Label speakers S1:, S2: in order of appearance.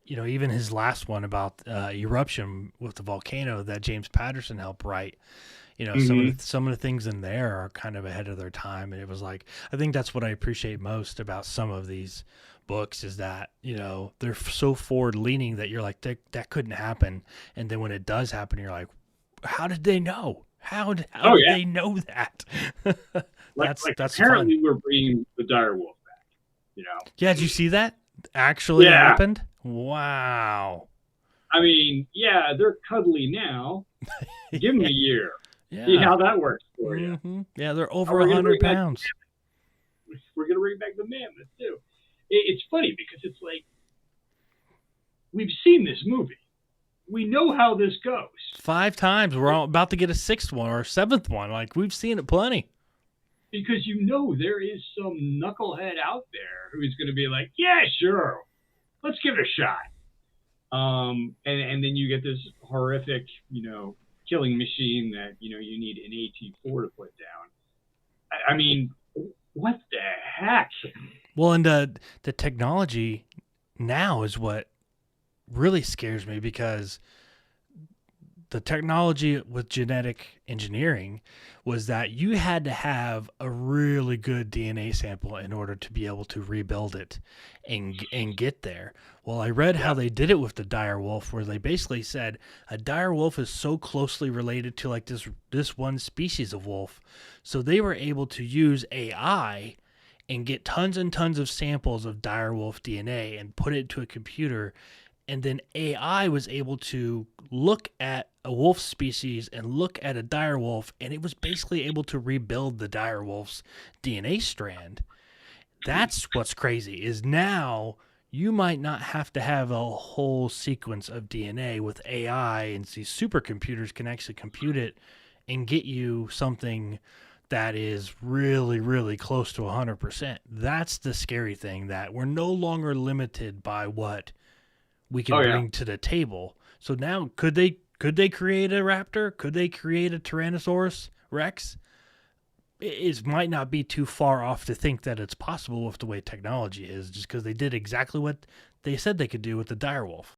S1: even his last one about eruption with the volcano that James Patterson helped write.
S2: Hmm.
S1: Some of the things in there are kind of ahead of their time, and it was like I think that's what I appreciate most about some of these books is that they're so forward leaning that you're like that couldn't happen, and then when it does happen, you're like, how did they know? How
S2: Oh
S1: did
S2: yeah,
S1: they know that?
S2: like
S1: That's fun.
S2: apparently we're bringing the dire wolf back. You know.
S1: Yeah, did you see that actually
S2: Yeah,
S1: happened? Wow.
S2: I mean, yeah, they're cuddly now. Give them a year. See
S1: Yeah.
S2: how that works for you.
S1: Yeah, they're
S2: Oh,
S1: over 100 pounds.
S2: we're gonna bring back the mammoth too. It's funny because it's like we've seen this movie. We know how this goes
S1: 5 times. We're all about to get a sixth one or a seventh one. Like we've seen it plenty.
S2: because there is some knucklehead out there who is going to be like, yeah, sure, let's give it a shot. And then you get this horrific, killing machine that you need an AT4 to put down. I mean, what the heck?
S1: Well, and the technology now is what really scares me because the technology with genetic engineering was that you had to have a really good DNA sample in order to be able to rebuild it and get there. Well, I read how
S2: Yeah.
S1: they did it with the dire wolf, where they basically said a dire wolf is so closely related to like this one species of wolf, so they were able to use AI and get tons and tons of samples of dire wolf DNA and put it into a computer, and then AI was able to look at a wolf species and look at a dire wolf, and it was basically able to rebuild the dire wolf's DNA strand. That's what's crazy is now you might not have to have a whole sequence of DNA with AI, and these supercomputers can actually compute it and get you something that is really, really close to 100%. That's the scary thing, that we're no longer limited by what we
S2: Oh
S1: can
S2: yeah.
S1: bring to the table. So now could they create a raptor? Could they create a Tyrannosaurus Rex? It might not be too far off to think that it's possible with the way technology is, just because they did exactly what they said they could do with the direwolf.